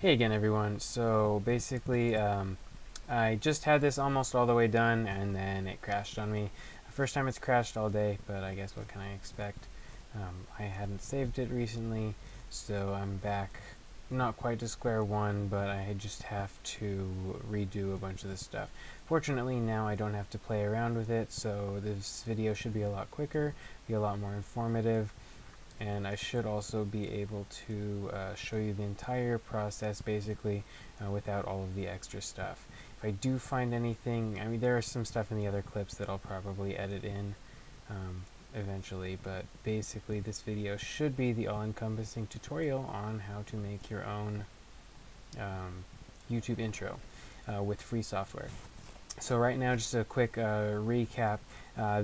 Hey again everyone. So basically I just had this almost all the way done and then it crashed on me. First time it's crashed all day, but I guess what can I expect? I hadn't saved it recently, so I'm back not quite to square one, but I just have to redo a bunch of this stuff. Fortunately now I don't have to play around with it, so this video should be a lot quicker, be a lot more informative. And I should also be able to show you the entire process basically without all of the extra stuff. If I do find anything, I mean there is some stuff in the other clips that I'll probably edit in eventually, but basically this video should be the all-encompassing tutorial on how to make your own YouTube intro with free software. So right now, just a quick recap.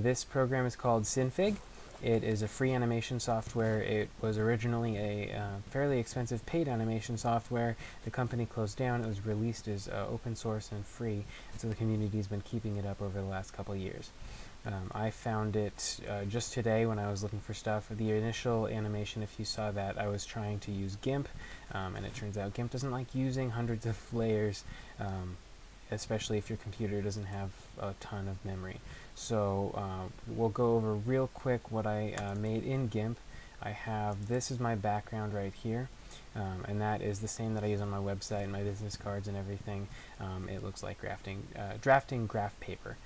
This program is called Synfig. It is a free animation software. It was originally a fairly expensive paid animation software. The company closed down. It was released as open source and free, so the community's been keeping it up over the last couple of years. I found it just today when I was looking for stuff. The initial animation, if you saw that, I was trying to use GIMP, and it turns out GIMP doesn't like using hundreds of layers, especially if your computer doesn't have a ton of memory. So we'll go over real quick what I made in GIMP. This is my background right here, and that is the same that I use on my website and my business cards and everything. It looks like drafting graph paper.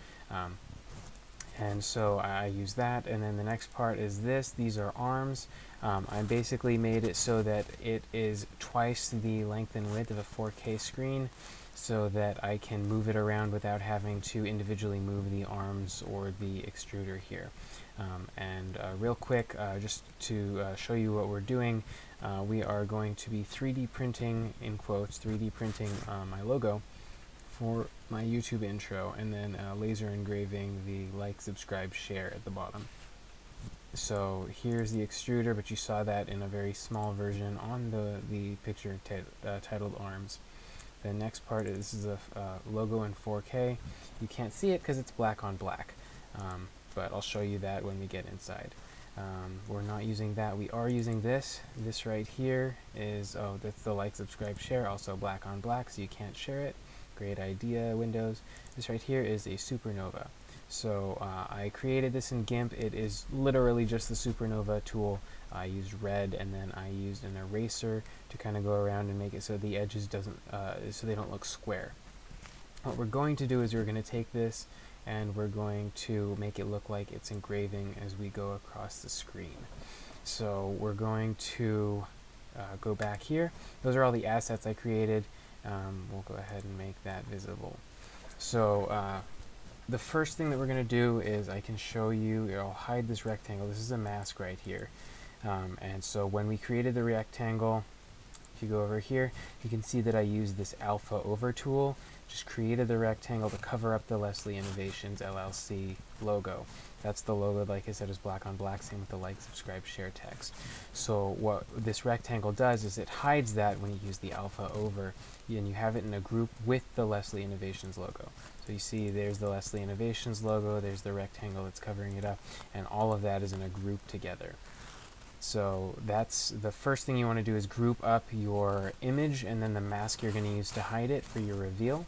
And so I use that, and then the next part is this. These are arms. I basically made it so that it is twice the length and width of a 4K screen, so that I can move it around without having to individually move the arms or the extruder here. Real quick, just to show you what we're doing, we are going to be 3D printing, in quotes, 3D printing my logo for my YouTube intro, and then laser engraving the like, subscribe, share at the bottom. So here's the extruder, but you saw that in a very small version on the picture titled arms. The next part is, this is a logo in 4K. You can't see it because it's black on black, but I'll show you that when we get inside. We're not using that. We are using this. This right here is, that's the like, subscribe, share, also black on black, so you can't share it. Great idea, Windows. This right here is a supernova. So I created this in GIMP. It is literally just the supernova tool. I used red, and then I used an eraser to kind of go around and make it so the edges so they don't look square. What we're going to do is we're going to take this and we're going to make it look like it's engraving as we go across the screen. So we're going to go back here. Those are all the assets I created. We'll go ahead and make that visible. So the first thing that we're going to do is I can show you, I'll hide this rectangle. This is a mask right here. And so when we created the rectangle, if you go over here, you can see that I used this alpha over tool, just created the rectangle to cover up the Leslie Innovations LLC logo. That's the logo, like I said, is black on black, same with the like, subscribe, share text. So what this rectangle does is it hides that when you use the alpha over, and you have it in a group with the Leslie Innovations logo. So you see there's the Leslie Innovations logo, there's the rectangle that's covering it up, and all of that is in a group together. So that's the first thing you want to do, is group up your image and then the mask you're going to use to hide it for your reveal.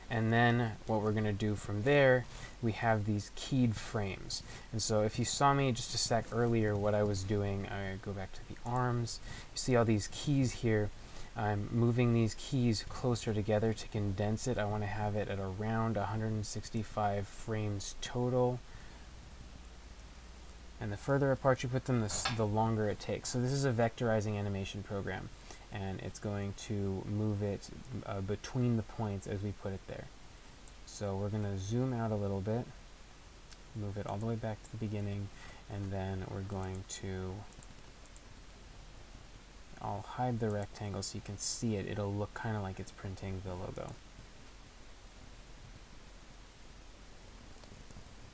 And then what we're going to do from there, we have these keyed frames. And so if you saw me just a sec earlier, what I was doing, I go back to the arms. You see all these keys here. I'm moving these keys closer together to condense it. I want to have it at around 165 frames total. And the further apart you put them, the longer it takes. So this is a vectorizing animation program, and it's going to move it between the points as we put it there. So we're going to zoom out a little bit, move it all the way back to the beginning, and then we're going to, I'll hide the rectangle so you can see it. It'll look kind of like it's printing the logo.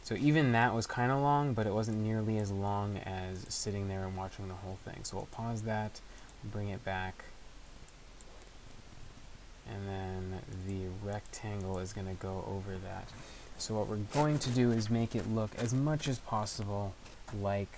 So even that was kind of long, but it wasn't nearly as long as sitting there and watching the whole thing. So we'll pause that, bring it back, and then the rectangle is going to go over that. So what we're going to do is make it look as much as possible like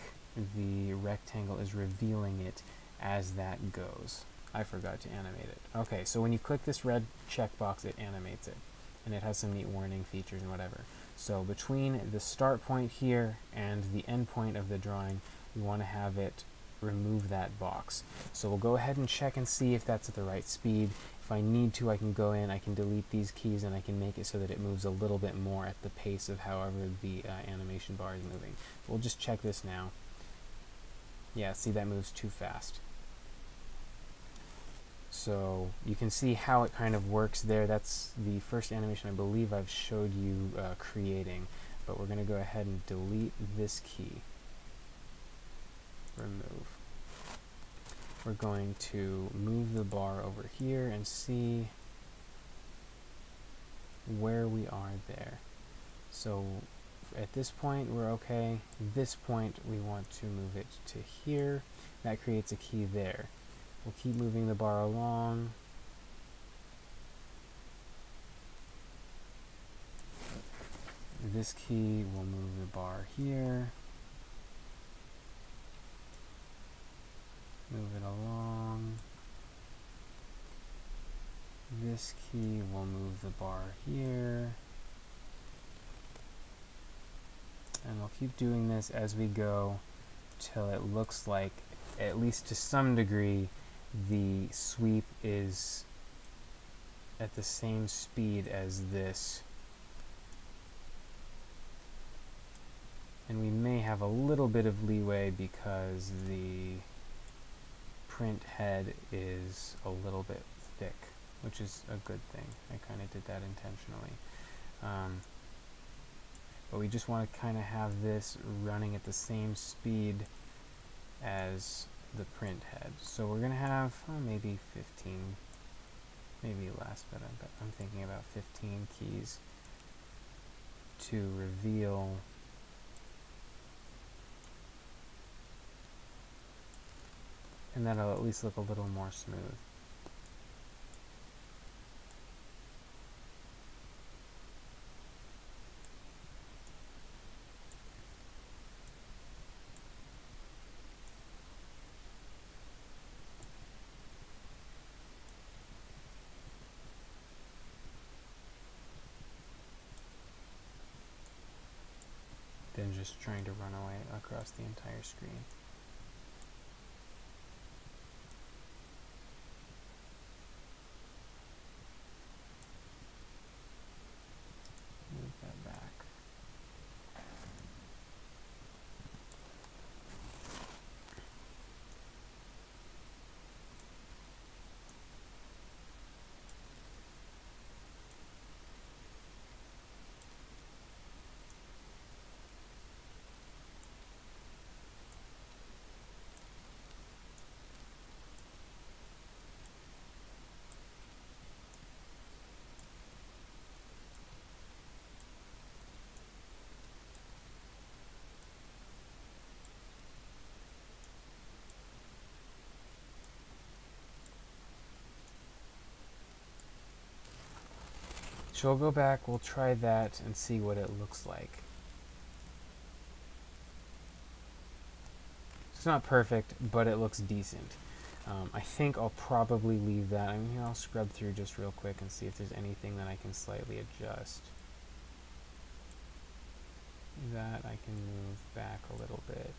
the rectangle is revealing it as that goes. I forgot to animate it. Okay, so when you click this red checkbox, it animates it. And it has some neat warning features and whatever. So between the start point here and the end point of the drawing, we want to have it remove that box. So we'll go ahead and check and see if that's at the right speed. If I need to, I can go in, I can delete these keys, and I can make it so that it moves a little bit more at the pace of however the animation bar is moving. We'll just check this now. Yeah, see, that moves too fast. So you can see how it kind of works there. That's the first animation I believe I've showed you creating. But we're going to go ahead and delete this key. Remove. We're going to move the bar over here and see where we are there. So at this point we're okay. This point we want to move it to here. That creates a key there. We'll keep moving the bar along. This key will move the bar here. Move it along. This key will move the bar here. And we'll keep doing this as we go till it looks like, at least to some degree, the sweep is at the same speed as this. And we may have a little bit of leeway because the print head is a little bit thick, which is a good thing. I kind of did that intentionally. But we just want to kind of have this running at the same speed as the print head. So we're going to have maybe 15, maybe less, but I'm thinking about 15 keys to reveal and that'll at least look a little more smooth. Than just trying to run away across the entire screen. Move that back. So we'll go back, we'll try that and see what it looks like. It's not perfect, but it looks decent. I think I'll probably leave that. I mean, I'll scrub through just real quick and see if there's anything that I can slightly adjust. That I can move back a little bit.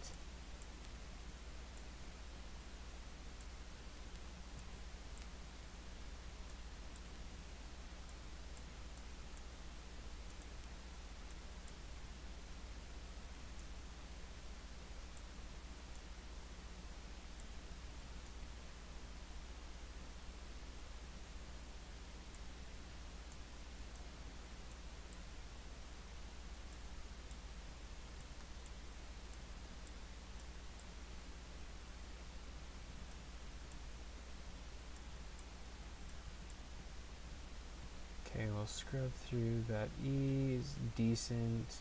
Okay, we'll scrub through. That E is decent.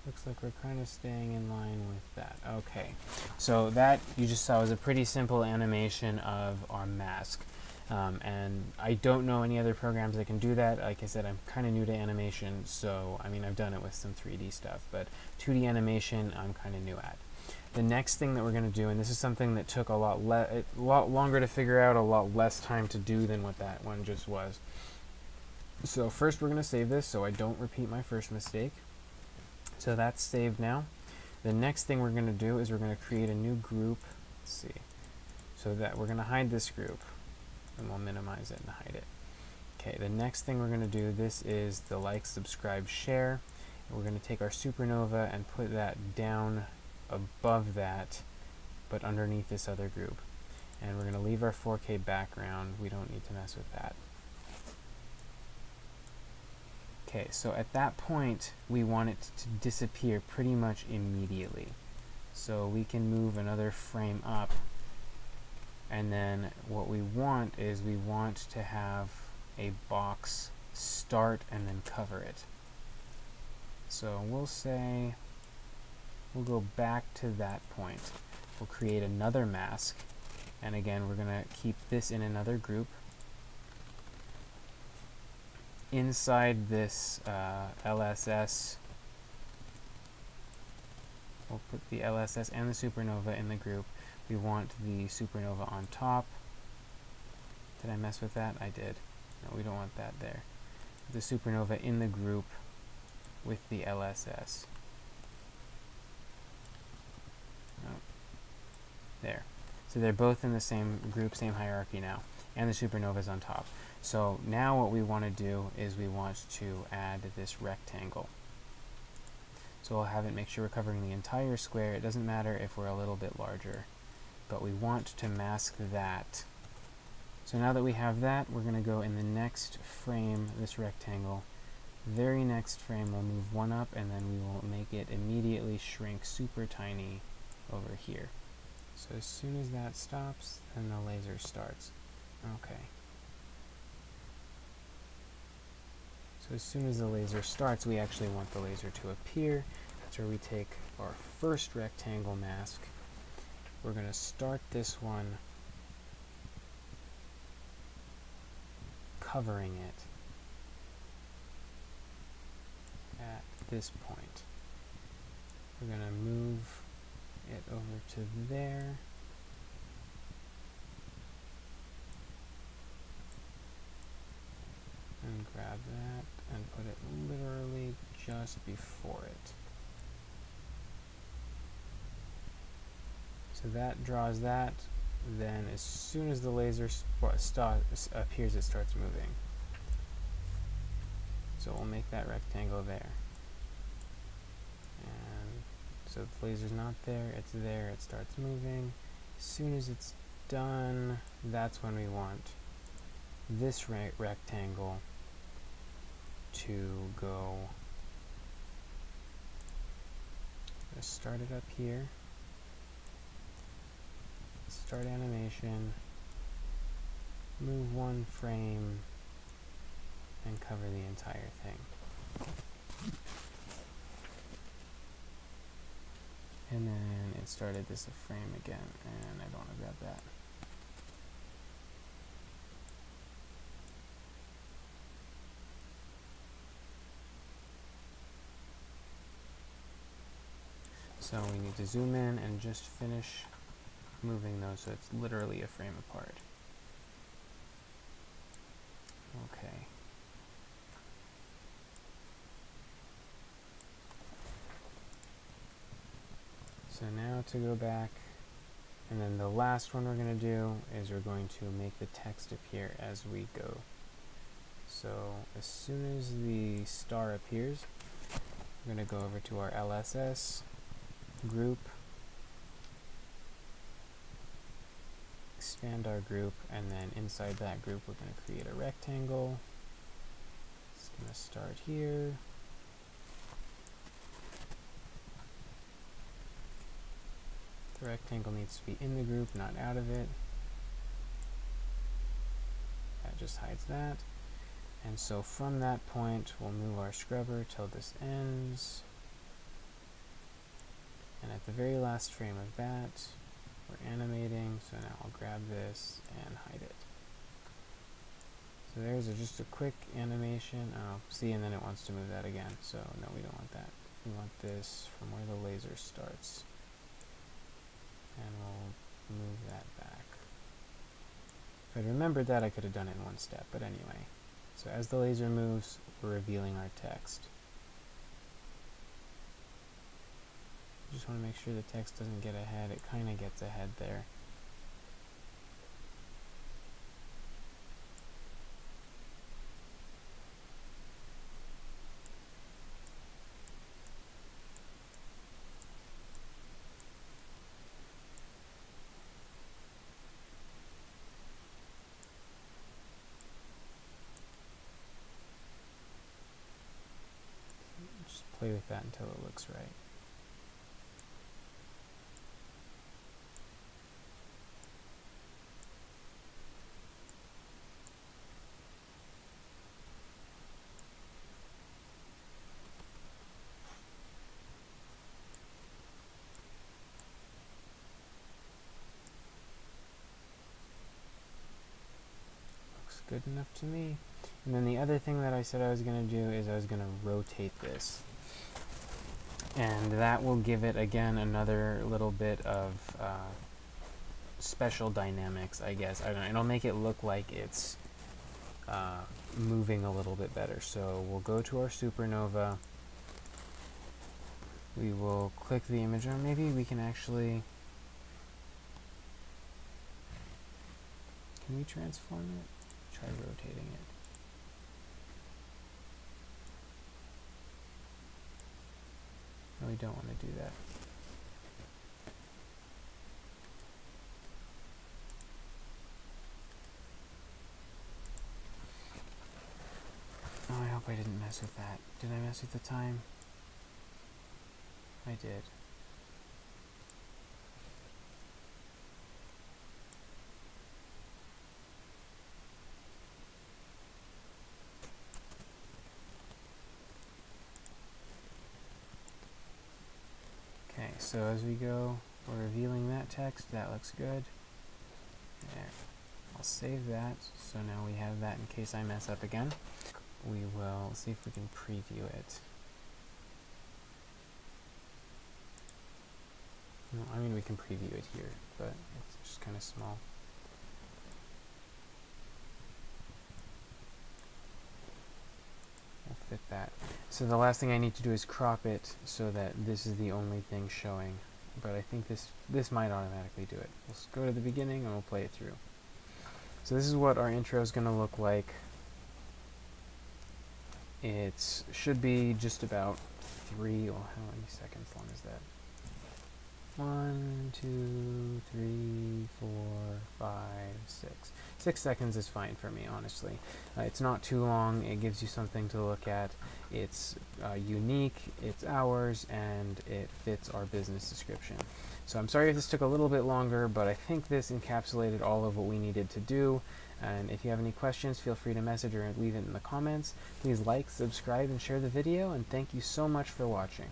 Looks like we're kind of staying in line with that. Okay, so that you just saw was a pretty simple animation of our mask. And I don't know any other programs that can do that. Like I said, I'm kind of new to animation, so I mean, I've done it with some 3D stuff, but 2D animation I'm kind of new at. the next thing that we're going to do, and this is something that took a lot longer to figure out, a lot less time to do than what that one just was. So first we're going to save this so I don't repeat my first mistake. So that's saved now. The next thing we're going to do is we're going to create a new group. Let's see. So that we're going to hide this group, and we'll minimize it and hide it. Okay, the next thing we're going to do, this is the like, subscribe, share. And we're going to take our supernova and put that down above that, but underneath this other group. And we're going to leave our 4K background. We don't need to mess with that. Okay, so at that point, we want it to disappear pretty much immediately. So we can move another frame up, and then what we want is we want to have a box start and then cover it. So we'll say, we'll go back to that point. We'll create another mask, and again, we're going to keep this in another group. Inside this LSS, we'll put the LSS and the supernova in the group. We want the supernova on top. Did I mess with that? I did. No, we don't want that there. The supernova in the group with the LSS. Oh. There. So they're both in the same group, same hierarchy now, and the supernova's on top. So now what we want to do is we want to add this rectangle. So we'll have it make sure we're covering the entire square. It doesn't matter if we're a little bit larger, but we want to mask that. So now that we have that, we're going to go in the next frame, this rectangle. Very next frame, we'll move one up, and then we will make it immediately shrink super tiny over here. So as soon as that stops, then the laser starts. Okay. So as soon as the laser starts, we actually want the laser to appear. That's where we take our first rectangle mask. We're going to start this one covering it at this point. We're going to move it over to there. And grab that and put it literally just before it. So that draws that, then as soon as the laser appears, it starts moving. So we'll make that rectangle there. And so the laser's not there, it's there, it starts moving. As soon as it's done, that's when we want this rectangle to go. Let's start it up here. Start animation, move one frame, and cover the entire thing. And then it started this frame again, and I don't want to grab that. So we need to zoom in and just finish moving those so it's literally a frame apart. Okay. So now to go back, and then the last one we're going to do is we're going to make the text appear as we go. So as soon as the star appears, we're going to go over to our LSS group, expand our group, and then inside that group we're going to create a rectangle. It's going to start here. The rectangle needs to be in the group, not out of it. That just hides that. And so from that point, we'll move our scrubber till this ends. And at the very last frame of that, we're animating, so now I'll grab this and hide it. So there's just a quick animation. Oh, see, and then it wants to move that again. So no, we don't want that. We want this from where the laser starts. And we'll move that back. If I'd remembered that, I could have done it in one step, but anyway. So as the laser moves, we're revealing our text. Just want to make sure the text doesn't get ahead. It kind of gets ahead there. Just play with that until it looks right. Good enough to me. And then the other thing that I said I was going to do is I was going to rotate this. And that will give it, again, another little bit of special dynamics, I guess. I don't know, it'll make it look like it's moving a little bit better. So we'll go to our supernova. We will click the image on. Maybe we can actually... Can we transform it? Try rotating it. No, we don't want to do that. Oh, I hope I didn't mess with that. Did I mess with the time? I did. Okay, so as we go, we're revealing that text. That looks good. There. I'll save that, so now we have that in case I mess up again. We will see if we can preview it. No, I mean, we can preview it here, but it's just kind of small. We'll fit that. So the last thing I need to do is crop it so that this is the only thing showing. But I think this might automatically do it. We'll go to the beginning and we'll play it through. So this is what our intro is going to look like. It should be just about how many seconds long is that? 1, 2, 3, 4, 5, 6. 6 seconds is fine for me, honestly. It's not too long. It gives you something to look at. It's unique, it's ours, and it fits our business description. So I'm sorry if this took a little bit longer, but I think this encapsulated all of what we needed to do. And if you have any questions, feel free to message or leave it in the comments. Please like, subscribe, and share the video, and thank you so much for watching.